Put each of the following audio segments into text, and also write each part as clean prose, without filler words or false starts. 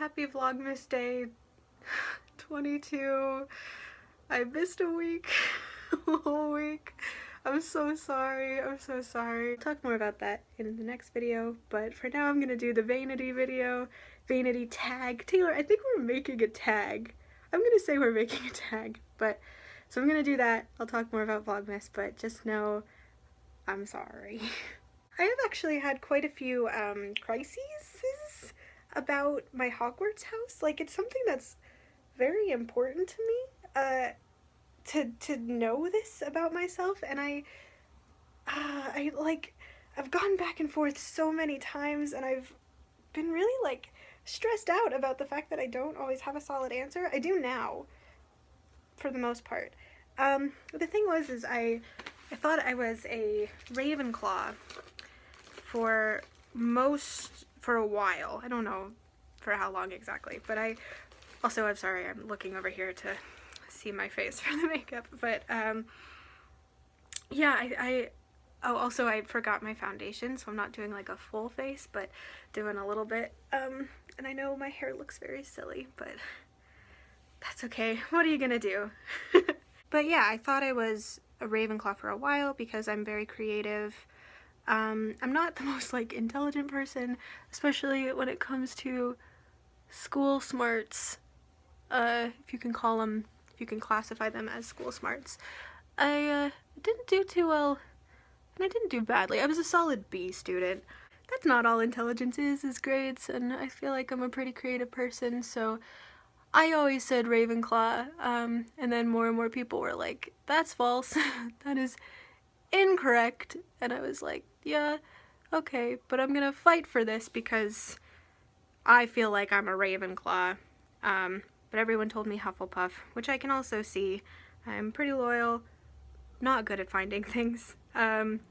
Happy Vlogmas Day 22. I missed a week, a whole week. I'm so sorry, I'm so sorry. I'll talk more about that in the next video, but for now I'm gonna do the Vain-ity video. Vain-ity tag. Taylor, I think we're making a tag. I'm gonna say we're making a tag, but so I'm gonna do that. I'll talk more about Vlogmas, but just know I'm sorry. I have actually had quite a few crises about my Hogwarts house. Like, it's something that's very important to me, to know this about myself, and I've gone back and forth so many times, and I've been really, like, stressed out about the fact that I don't always have a solid answer. I do now, for the most part. The thing was, I thought I was a Ravenclaw for a while. I don't know for how long exactly, but I'm sorry, I'm looking over here to see my face for the makeup, but yeah, also I forgot my foundation, so I'm not doing like a full face, but doing a little bit, and I know my hair looks very silly, but that's okay. What are you gonna do? But yeah, I thought I was a Ravenclaw for a while because I'm very creative. I'm not the most, like, intelligent person, especially when it comes to school smarts, if you can classify them as school smarts. I didn't do too well, and I didn't do badly. I was a solid B student. That's not all intelligence is grades, and I feel like I'm a pretty creative person, so I always said Ravenclaw, and then more and more people were like, that's false, that is incorrect, and I was like, yeah, okay, but I'm gonna fight for this because I feel like I'm a Ravenclaw, but everyone told me Hufflepuff, which I can also see. I'm pretty loyal, not good at finding things, and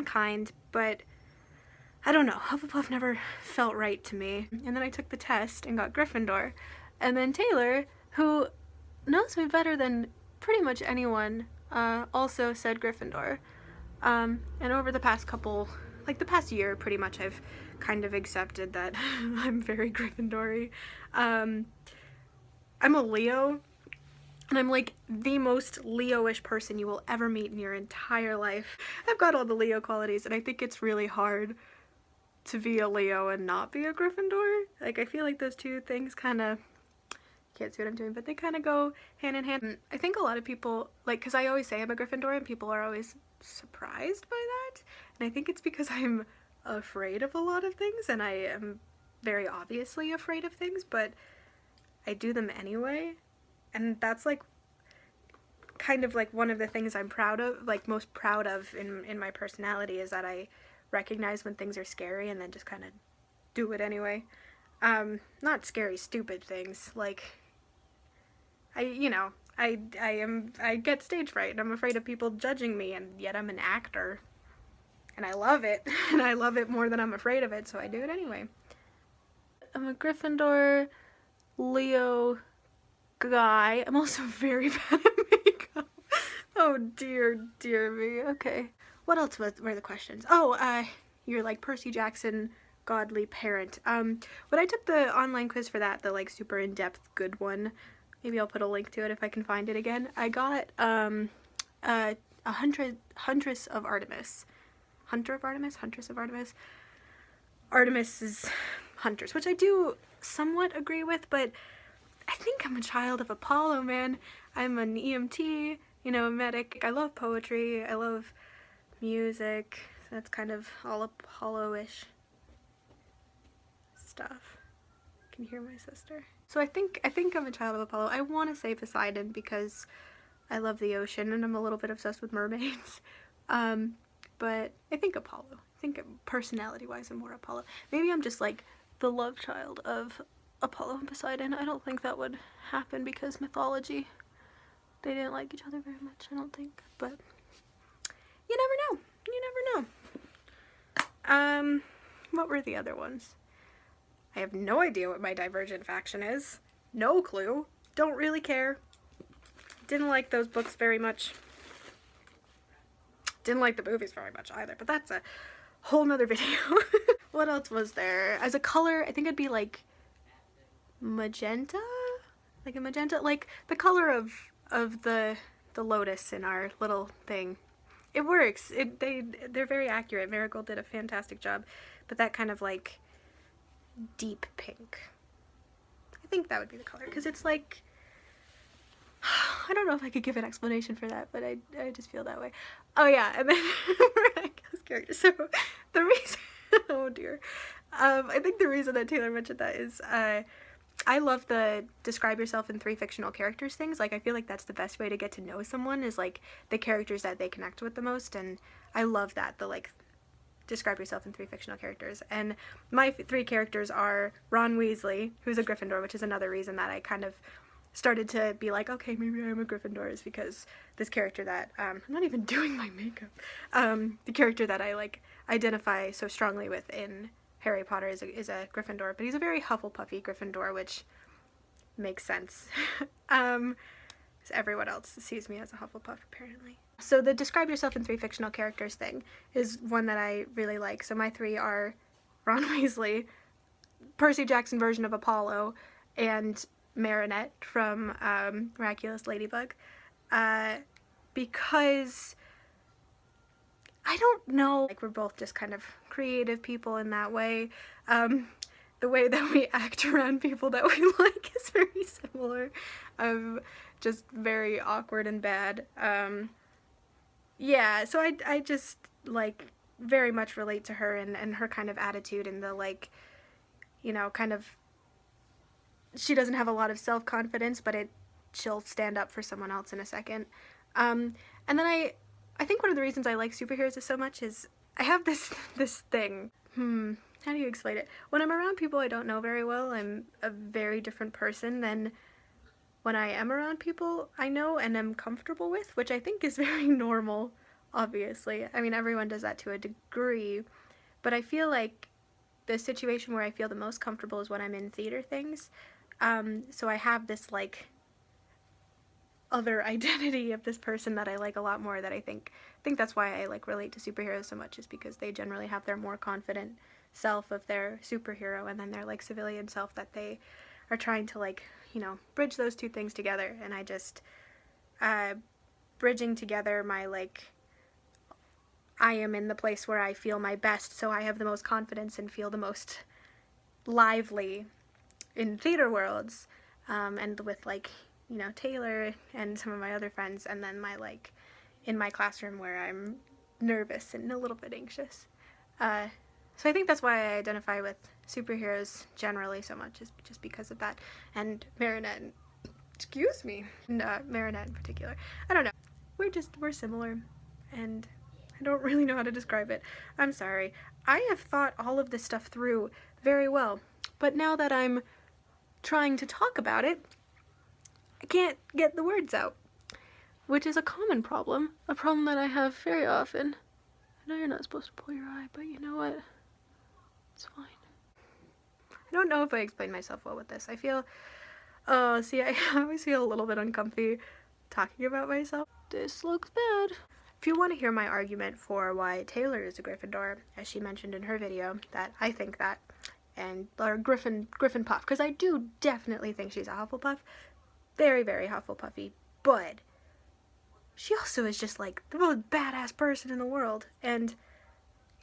kind, but I don't know, Hufflepuff never felt right to me. And then I took the test and got Gryffindor, and then Taylor, who knows me better than pretty much anyone, also said Gryffindor. And over the past the past year, pretty much, I've kind of accepted that I'm very Gryffindor-y. I'm a Leo, and I'm like the most Leo-ish person you will ever meet in your entire life. I've got all the Leo qualities, and I think it's really hard to be a Leo and not be a Gryffindor. Like, I feel like those two things kind of, can't see what I'm doing, but they kind of go hand in hand. I think a lot of people, like, because I always say I'm a Gryffindor, and people are always surprised by that, and I think it's because I'm afraid of a lot of things, and I am very obviously afraid of things, but I do them anyway, and that's like kind of like one of the things I'm proud of, like most proud of in my personality, is that I recognize when things are scary and then just kind of do it anyway. Not scary, stupid things, like I get stage fright, and I'm afraid of people judging me, and yet I'm an actor, and I love it, and I love it more than I'm afraid of it, so I do it anyway. I'm a Gryffindor, Leo guy. I'm also very bad at makeup. Oh dear, dear me. Okay. What else were the questions? Oh, you're like Percy Jackson, godly parent. When I took the online quiz for that, the like super in-depth good one, maybe I'll put a link to it if I can find it again, I got Huntress of Artemis. Huntress of Artemis. Artemis is Huntress, which I do somewhat agree with, but I think I'm a child of Apollo, man. I'm an EMT, you know, a medic. I love poetry, I love music, so that's kind of all Apollo-ish stuff. Can you hear my sister? So I think I'm a child of Apollo. I want to say Poseidon because I love the ocean and I'm a little bit obsessed with mermaids. But I think Apollo. I think personality-wise I'm more Apollo. Maybe I'm just like the love child of Apollo and Poseidon. I don't think that would happen because mythology, they didn't like each other very much, I don't think, but you never know. You never know. What were the other ones? I have no idea what my Divergent faction is. No clue. Don't really care. Didn't like those books very much. Didn't like the movies very much either, but that's a whole nother video. What else was there? As a color, I think it'd be like magenta, like a magenta, like the color of the lotus in our little thing. It works. They're very accurate. Marigold did a fantastic job, but that kind of like deep pink, I think that would be the color, because it's like, I don't know if I could give an explanation for that, but I just feel that way. Oh yeah, and then miraculous character. So the reason, oh dear, I think the reason that Taylor mentioned that is I love the describe yourself in 3 fictional characters things. Like, I feel like that's the best way to get to know someone, is like the characters that they connect with the most, and I love that, the like describe yourself in 3 fictional characters. And my 3 characters are Ron Weasley, who's a Gryffindor, which is another reason that I kind of started to be like, okay, maybe I'm a Gryffindor, is because this character that, I'm not even doing my makeup, the character that I like identify so strongly with in Harry Potter is a Gryffindor, but he's a very Hufflepuffy Gryffindor, which makes sense. Everyone else sees me as a Hufflepuff, apparently. So the describe yourself in 3 fictional characters thing is one that I really like. So my 3 are Ron Weasley, Percy Jackson version of Apollo, and Marinette from Miraculous Ladybug, because I don't know, like, we're both just kind of creative people in that way. The way that we act around people that we like is very similar. Just very awkward and bad. Yeah, so I just, like, very much relate to her and her kind of attitude, and the, like, you know, kind of, she doesn't have a lot of self-confidence, but she'll stand up for someone else in a second. And then I think one of the reasons I like superheroes so much is I have this thing. How do you explain it? When I'm around people I don't know very well, I'm a very different person than when I am around people I know and am comfortable with, which I think is very normal, obviously. I mean, everyone does that to a degree, but I feel like the situation where I feel the most comfortable is when I'm in theater things. So I have this, like, other identity of this person that I like a lot more, that I think that's why I, like, relate to superheroes so much, is because they generally have their more confident self of their superhero, and then their, like, civilian self that they are trying to, like, you know, bridge those 2 things together. And I just, bridging together my, like, I am in the place where I feel my best, so I have the most confidence and feel the most lively in theater worlds, and with, like, you know, Taylor and some of my other friends, and then my, like, in my classroom where I'm nervous and a little bit anxious. So I think that's why I identify with superheroes generally so much, is just because of that. And Marinette, excuse me, and Marinette in particular. I don't know. We're similar, and I don't really know how to describe it. I'm sorry. I have thought all of this stuff through very well, but now that I'm trying to talk about it, I can't get the words out, which is a common problem, a problem that I have very often. I know you're not supposed to pull your eye, but you know what? It's fine. I don't know if I explained myself well with this. I feel, see, I always feel a little bit uncomfy talking about myself. This looks bad. If you want to hear my argument for why Taylor is a Gryffindor, as she mentioned in her video, that I think that, and, or Griffin Puff, because I do definitely think she's a Hufflepuff, very, very Hufflepuffy, but she also is just, like, the most badass person in the world, and,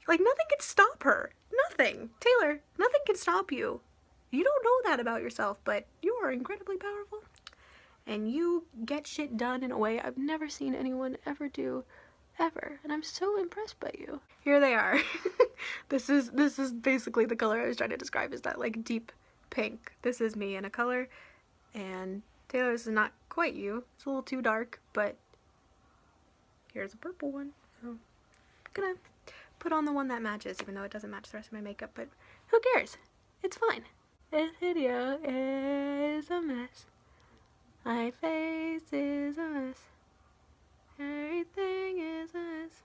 like, nothing can stop her. Nothing. Taylor, nothing can stop you. You don't know that about yourself, but you are incredibly powerful, and you get shit done in a way I've never seen anyone ever do, ever, and I'm so impressed by you. Here they are. This is basically the color I was trying to describe, is that, like, deep pink. This is me in a color, and Taylor's is not quite you. It's a little too dark, but here's a purple one, so I'm gonna put on the one that matches, even though it doesn't match the rest of my makeup, but who cares? It's fine. This video is a mess. My face is a mess. Everything is a mess.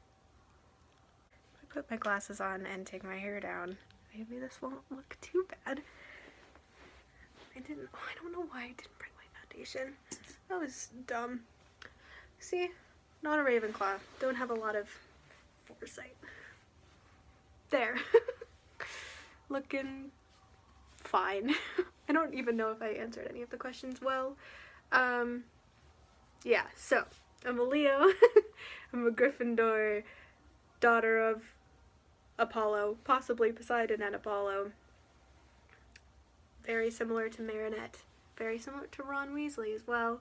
If I put my glasses on and take my hair down, maybe this won't look too bad. I don't know why I didn't bring my foundation. That was dumb. See? Not a Ravenclaw. Don't have a lot of foresight. There. Looking fine. I don't even know if I answered any of the questions well. Yeah, so I'm a Leo. I'm a Gryffindor, daughter of Apollo, possibly Poseidon and Apollo. Very similar to Marinette. Very similar to Ron Weasley as well.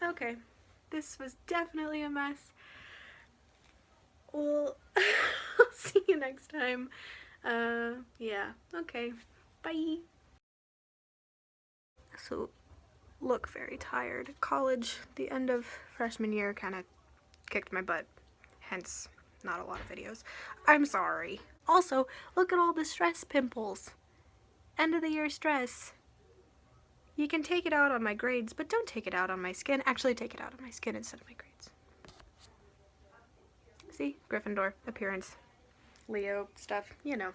Okay. This was definitely a mess. Well, I'll see you next time. Yeah. Okay. Bye. So, look very tired. College, the end of freshman year kind of kicked my butt. Hence, not a lot of videos. I'm sorry. Also, look at all the stress pimples. End of the year stress. You can take it out on my grades, but don't take it out on my skin. Actually, take it out on my skin instead of my grades. See? Gryffindor, appearance, Leo stuff, you know.